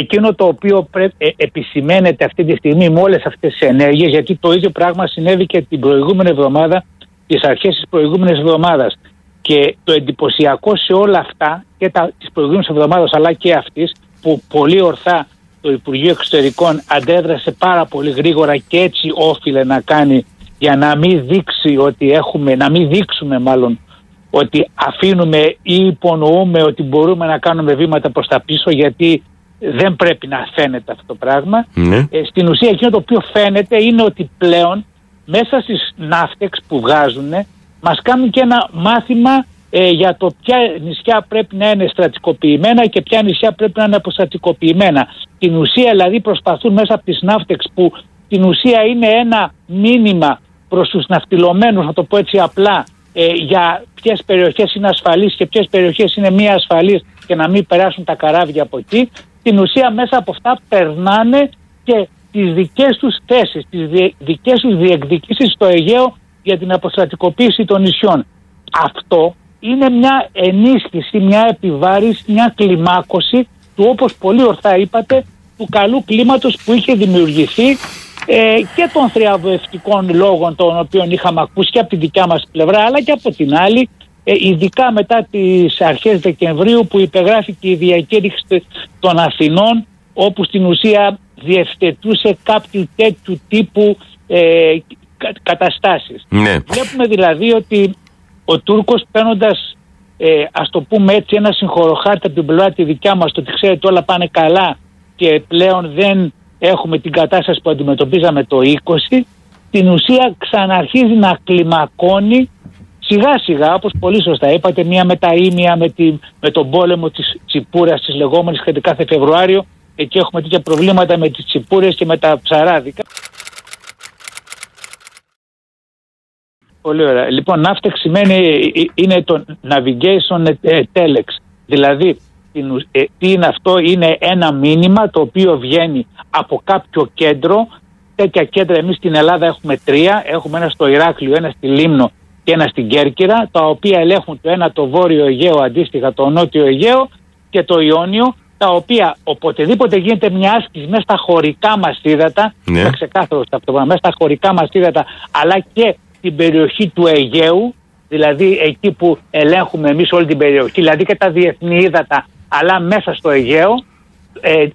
Εκείνο το οποίο επισημαίνεται αυτή τη στιγμή με όλες αυτές τις ενέργειες, γιατί το ίδιο πράγμα συνέβη και την προηγούμενη εβδομάδα, τις αρχές της προηγούμενης εβδομάδας. Και το εντυπωσιακό σε όλα αυτά, και της προηγούμενης εβδομάδας αλλά και αυτής, που πολύ ορθά το Υπουργείο Εξωτερικών αντέδρασε πάρα πολύ γρήγορα και έτσι όφιλε να κάνει, για να μην δείξει ότι να μην δείξουμε μάλλον ότι αφήνουμε ή υπονοούμε ότι μπορούμε να κάνουμε βήματα προς τα πίσω, γιατί δεν πρέπει να φαίνεται αυτό το πράγμα. Στην ουσία εκείνο το οποίο φαίνεται είναι ότι πλέον μέσα στις ναύτεξ που βγάζουν μας κάνουν και ένα μάθημα για το ποια νησιά πρέπει να είναι στρατικοποιημένα και ποια νησιά πρέπει να είναι αποστρατικοποιημένα. Στην ουσία δηλαδή προσπαθούν μέσα από τις ναύτεξ, που στην ουσία είναι ένα μήνυμα προς τους ναυτιλωμένους, να το πω έτσι απλά, για ποιες περιοχές είναι ασφαλείς και ποιες περιοχές είναι μη ασφαλείς και να μην περάσουν τα καράβια από εκεί. Στην ουσία μέσα από αυτά περνάνε και τις δικές τους θέσεις, τις δικές τους διεκδικήσεις στο Αιγαίο για την αποστρατικοποίηση των νησιών. Αυτό είναι μια ενίσχυση, μια επιβάρηση, μια κλιμάκωση του, όπως πολύ ορθά είπατε, του καλού κλίματος που είχε δημιουργηθεί και των θριαμβευτικών λόγων των οποίων είχαμε ακούσει και από τη δικιά μας πλευρά αλλά και από την άλλη, ειδικά μετά τις αρχές Δεκεμβρίου που υπεγράφηκε η διακήρυξη των Αθηνών, όπου στην ουσία διευθετούσε κάποιου τέτοιου τύπου καταστάσεις. Ναι. Βλέπουμε δηλαδή ότι ο Τούρκος, παίρνοντας ας το πούμε έτσι ένα συγχωροχάρτη από την πλευρά τη δικιά μας, το ότι ξέρετε όλα πάνε καλά και πλέον δεν έχουμε την κατάσταση που αντιμετωπίζαμε το 20, στην ουσία ξαναρχίζει να κλιμακώνει σιγά σιγά, όπως πολύ σωστά είπατε, μία μεταήμια με τον πόλεμο της Τσιπούρας της λεγόμενης, γιατί κάθε Φεβρουάριο εκεί έχουμε τέτοια προβλήματα με τις Τσιπούρες και με τα ψαράδικα. Πολύ ωραία. Λοιπόν, ναύτεξ σημαίνει είναι το Navigation Telex. Δηλαδή, τι είναι αυτό? Είναι ένα μήνυμα το οποίο βγαίνει από κάποιο κέντρο. Τέτοια κέντρα εμείς στην Ελλάδα έχουμε 3. Έχουμε ένα στο Ηράκλειο, ένα στη Λίμνο και ένα στην Κέρκυρα, τα οποία ελέγχουν το ένα το Βόρειο Αιγαίο, αντίστοιχα το Νότιο Αιγαίο και το Ιόνιο, τα οποία οποτεδήποτε γίνεται μια άσκηση μέσα στα χωρικά μας ύδατα, είναι ξεκάθαρο αυτό, μέσα στα χωρικά μας ύδατα, αλλά και την περιοχή του Αιγαίου, δηλαδή εκεί που ελέγχουμε εμείς όλη την περιοχή, δηλαδή και τα διεθνή ύδατα, αλλά μέσα στο Αιγαίο,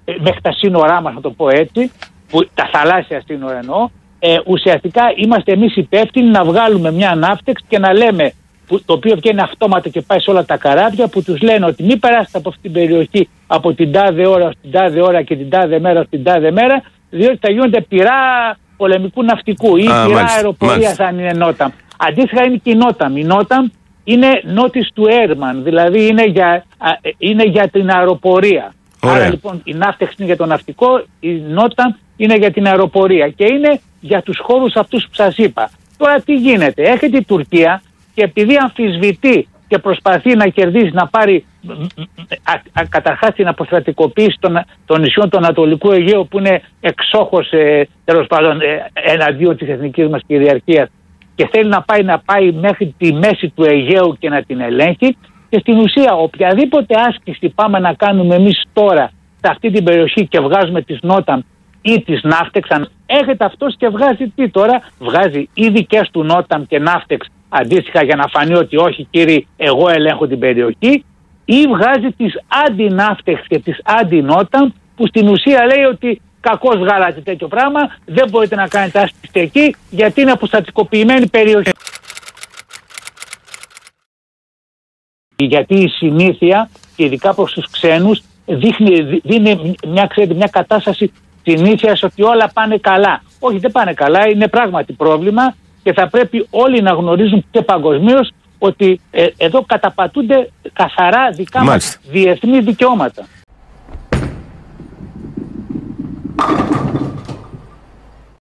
μέχρι τα σύνορά μας, να το πω έτσι, τα θαλάσσια σύνορα εννοώ, ουσιαστικά είμαστε εμείς υπεύθυνοι να βγάλουμε μια ναύτεξ και να λέμε, το οποίο βγαίνει αυτόματα και πάει σε όλα τα καράβια, που τους λένε ότι μην περάσετε από αυτή την περιοχή από την τάδε ώρα στην τάδε ώρα και την τάδε μέρα στην τάδε μέρα, διότι θα γίνονται πυρά πολεμικού ναυτικού ή πυρά αεροπορίας αν είναι Νόταμ. Αντίστοιχα είναι και η Νόταμ. Η Νόταμ είναι νότις του Έρμαν, δηλαδή είναι για την αεροπορία. Ωραία. Άρα λοιπόν η ναύτεξ είναι για το ναυτικό, η Νόταμ είναι για την αεροπορία και είναι για τους χώρους αυτούς που σας είπα. Τώρα τι γίνεται? Έρχεται η Τουρκία και επειδή αμφισβητεί και προσπαθεί να κερδίσει, να πάρει καταρχάς την αποστρατικοποίηση των νησιών του Ανατολικού Αιγαίου, που είναι εξόχως τέλος πάντων εναντίον της εθνικής μας κυριαρχίας, και θέλει να πάει μέχρι τη μέση του Αιγαίου και να την ελέγχει, και στην ουσία οποιαδήποτε άσκηση πάμε να κάνουμε εμείς τώρα σε αυτή την περιοχή και βγάζουμε τις Νόταμ ή τις ναύτεξ, έρχεται αυτός και βγάζει τι τώρα? Βγάζει ή δικές του Νόταμ και ναύτεξ αντίστοιχα για να φανεί ότι όχι κύριοι, εγώ ελέγχω την περιοχή, ή βγάζει τις αντι-ναύτεξ και τις αντι-Νόταμ, που στην ουσία λέει ότι κακώς βγάλατε τέτοιο πράγμα, δεν μπορείτε να κάνετε άσκηση εκεί γιατί είναι αποστατικοποιημένη περιοχή. Γιατί η συνήθεια, και ειδικά προς τους ξένους, δίνει μια κατάσταση συνήθειας ότι όλα πάνε καλά. Όχι, δεν πάνε καλά, είναι πράγματι πρόβλημα και θα πρέπει όλοι να γνωρίζουν και παγκοσμίως ότι εδώ καταπατούνται καθαρά δικά μας διεθνή δικαιώματα.